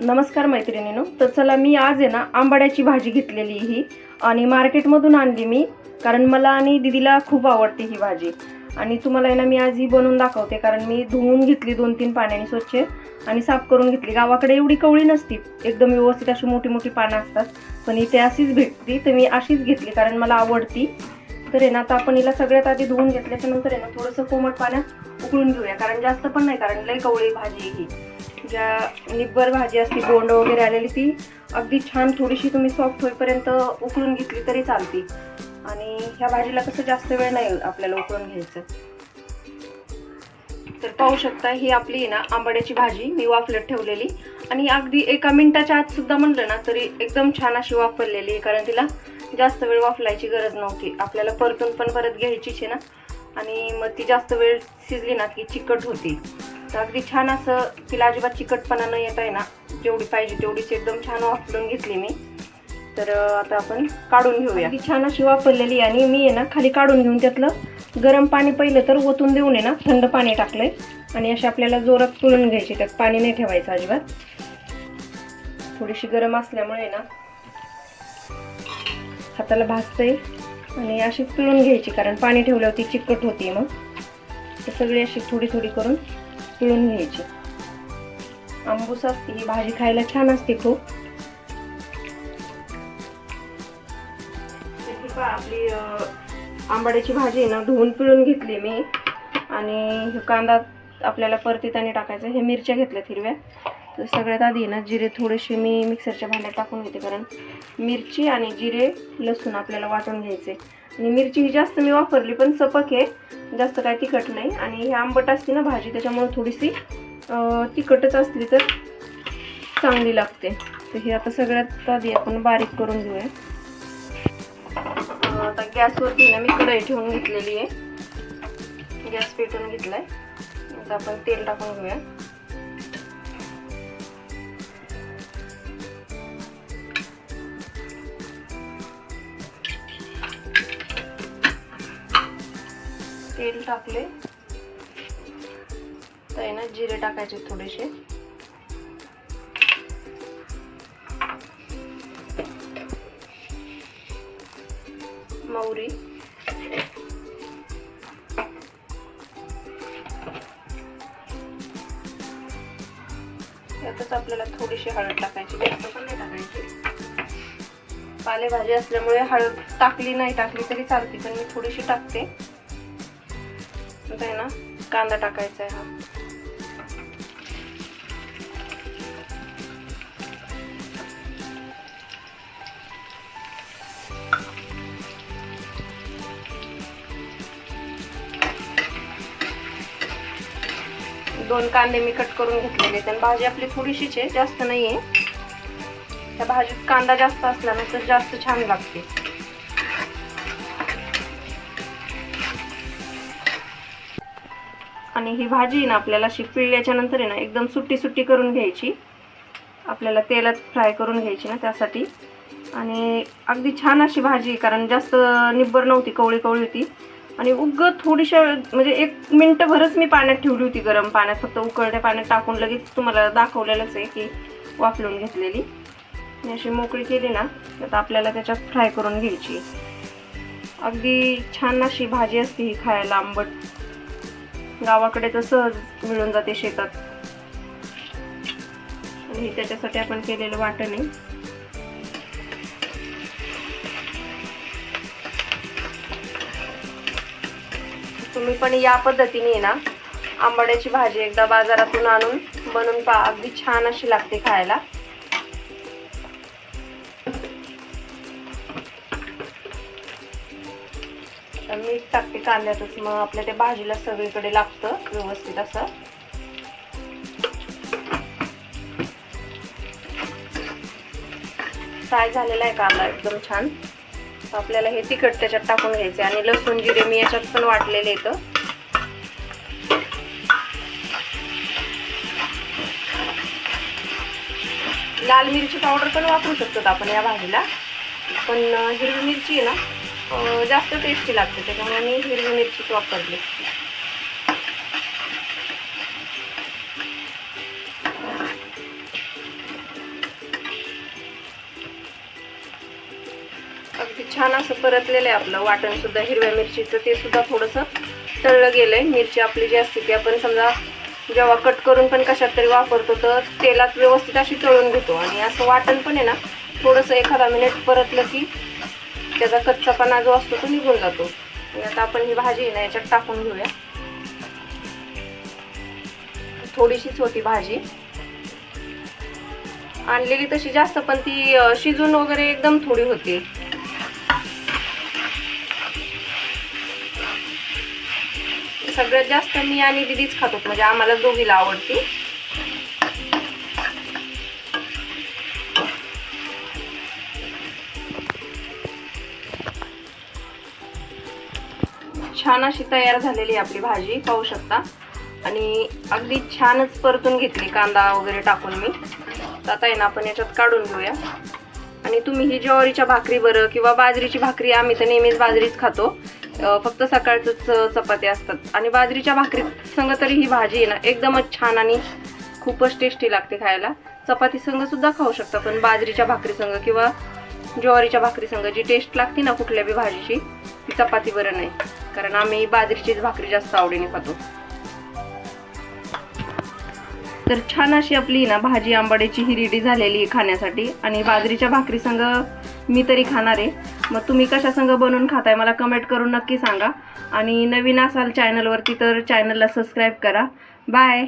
नमस्कार मैत्रिणींनो. तर चला मी आज आहे ना आंबाड्याची भाजी घेतलेली ही आणि मार्केटमधून आणली मी, कारण मला आणि दीदीला खूप आवडते ही भाजी. आणि तुम्हाला आहे ना मी आज ही बनवून दाखवते, कारण मी धुवून घेतली 2-3 पाण्याने स्वच्छ आणि साफ करून घेतली. गावाकडे एवढी कवळी नसती, एकदम व्यवस्थित अशी मोठी मोठी पानं असतात, पण इथे अशीच भेटती, तर मी अशीच घेतली कारण मला आवडती. तर आहे ना आता आपण हिला सगळ्यात आधी धुवून घेतल्याच्या नंतर आहे ना थोडंसं कोमट पाण्यात उकळून घेऊया, कारण जास्त पण नाही, कारण लई कवळी भाजी ही. ज्या निब्बर भाजी असते बोंड वगैरे आलेली ती अगदी छान थोडीशी तुम्ही सॉफ्ट होईपर्यंत उकळून घेतली तरी चालते. आणि ह्या भाजीला कसं जास्त वेळ नाही आपल्याला उकळून घ्यायचं. तर पाहू शकता ही आपली ना आंबाड्याची भाजी मी वाफलत ठेवलेली, आणि अगदी 1 मिनिटाच्या आत सुद्धा म्हणलं ना तरी एकदम छान अशी वाफरलेली आहे, कारण तिला जास्त वेळ वाफलायची गरज नव्हती. आपल्याला परतून पण परत घ्यायचीच आहे ना, आणि मग ती जास्त वेळ शिजली ना की चिकट होती. तर अगदी छान असं तिला अजिबात चिकटपणा न येत आहे ना, जेवढी पाहिजे तेवढीच एकदम छान वाफलून घेतली मी. तर आता आपण काढून घेऊया. अगदी छान अशी वाफरलेली, आणि मी आहे ना खाली काढून घेऊन त्यातलं गरम पाणी पहिलं तर ओतून देऊन आहे ना थंड पाणी टाकलंय, आणि असे आपल्याला जोरात पिळून घ्यायचे, त्यात पाणी नाही ठेवायचं अजिबात. थोडीशी गरम असल्यामुळे ना हाताला भाजतंय, आणि अशीच पिळून घ्यायची, कारण पाणी ठेवल्यावर ती चिकट होती. मग तर सगळी अशी थोडी थोडी करून पिळून घ्यायची. आंबूस असते ही भाजी, खायला छान असते खूप. आपली आंबाड्याची भाजी आहे ना धुवून पिळून घेतली मी, आणि कांदा आपल्याला परतीताने टाकायचा. हे मिरच्या घेतल्यात हिरव्या. तर सगळ्यात आधी ना जिरे थोडेसे मी मिक्सरच्या भांड्यात टाकून घेते, कारण मिरची आणि जिरे लसूण आपल्याला वाटून घ्यायचे. आणि मिरची ही जास्त मी वापरली, पण सपक आहे, जास्त काय तिखट नाही. आणि हे आंबट असते ना भाजी, त्याच्यामुळे थोडीशी तिखटच असली तर चांगली लागते. तर हे आता सगळ्यात आधी आपण बारीक करून घेऊया. आता गॅसवरती ना मी कढई ठेवून घेतलेली आहे, गॅस पेटवून घेतलाय. आता आपण तेल टाकून घेऊया. तेल टाकले तर आहे ना जिरे टाकायचे थोडेसे, मोहरी, यातच आपल्याला थोडीशी हळद टाकायची, जास्त पण नाही टाकायची. पालेभाजी असल्यामुळे हळद टाकली नाही टाकली तरी चालते, पण मी थोडीशी टाकते. आता आहे ना कांदा टाकायचा आहे. हा दोन कांदे मी कट करून घेतलेले आहेत, आणि भाजी आपली थोडीशीच आहे, जास्त नाही आहे. त्या भाजीत कांदा जास्त असला ना तर जास्त छान लागते. आणि ही भाजी ना आपल्याला पिळल्याच्या नंतर आहे ना एकदम सुट्टी सुट्टी करून घ्यायची, आपल्याला तेलात फ्राय करून घ्यायची ना त्यासाठी. आणि अगदी छान अशी भाजी, कारण जास्त निब्बर नव्हती, कवळी कवळी होती. आणि थोडीशा म्हणजे 1 मिनिटभरच मी पाण्यात ठेवली होती, गरम पाण्यात, फक्त उकळत्या पाण्यात टाकून लगेच तुम्हाला दाखवलेलंच आहे की वाफलून घेतलेली. आणि अशी मोकळी केली ना आता आपल्याला त्याच्यात फ्राय करून घ्यायची. अगदी छान अशी भाजी असते ही, खायला आंबट, गावाकडे तर सहज मिळून जाते शेतात. आणि त्याच्यासाठी आपण केलेलं वाटण आहे. तुम्ही पण या पद्धतीने ना आंबाड्याची भाजी एकदा बाजारातून आणून बनवून पहा, अगदी छान अशी लागते खायला. मीठ टाकते कांद्यातच, मग आपल्या त्या भाजीला सगळीकडे लागतं व्यवस्थित असं. फ्राय झालेला आहे कांदा एकदम छान. आपल्याला हे तिखट त्याच्यात टाकून घ्यायचे, आणि लसूण जिरे मी याच्यात पण वाटलेले आहेत. लाल मिरची पावडर पण वापरू शकतो आपण या भाजीला, पण हिरवी मिरची आहे ना जास्त टेस्टी लागते, त्याच्यामुळे मी हिरवी मिरचीच वापरली. ते छान असं परतलेलं आहे आपलं वाटण सुद्धा हिरव्या मिरचीचं, ते सुद्धा थोडंसं तळलं गेलंय. मिरची आपली जी असते ती आपण समजा जेव्हा कट करून पण कशात तरी वापरतो तर तेलात व्यवस्थित अशी तळून घेतो. आणि असं वाटण पण आहे ना थोडंसं एखादा मिनिट परतलं की त्याचा कच्चापणा जो असतो तो निघून जातो. आणि आता आपण ही भाजी आहे ना याच्यात टाकून घेऊया. थोडीशीच होती भाजी आणलेली तशी जास्त, पण ती शिजून वगैरे एकदम थोडी होती. सगळ्यात जास्त मी आणि दीदीच खातो, म्हणजे आम्हाला दोघीला आवडती. छान अशी तयार झालेली आपली भाजी पाहू शकता. आणि अगदी छानच परतून घेतली कांदा वगैरे टाकून मी. तर आता आहे ना आपण याच्यात काढून घेऊया. आणि तुम्ही ही ज्वारीच्या भाकरी बरं किंवा बाजरीची भाकरी, आम्ही तर नेहमीच बाजरीच खातो, फक्त सकाळचंच चपात्या असतात. आणि बाजरीच्या भाकरी संग तरी ही भाजी आहे ना एकदमच छान आणि खूपच टेस्टी लागते खायला. चपाती संग सुद्धा खाऊ शकता, पण बाजरीच्या भाकरी संग किंवा ज्वारीच्या भाकरी संग जी टेस्ट लागते ना कुठल्या बी भाजीची ती चपाती बरं नाही, कारण आम्ही बाजरीचीच भाकरी जास्त आवडीने खातो. तर छान अशी आपली ना भाजी आंबाड्याची ही रेडी झालेली आहे खाण्यासाठी. आणि बाजरीच्या भाकरी संग मी तरी खाणार आहे. मग तुम्ही कशा संग बनवून खाताय मला कमेंट करून नक्की सांगा. आणि नवीन असाल चॅनलवरती तर चॅनलला सबस्क्राईब करा. बाय.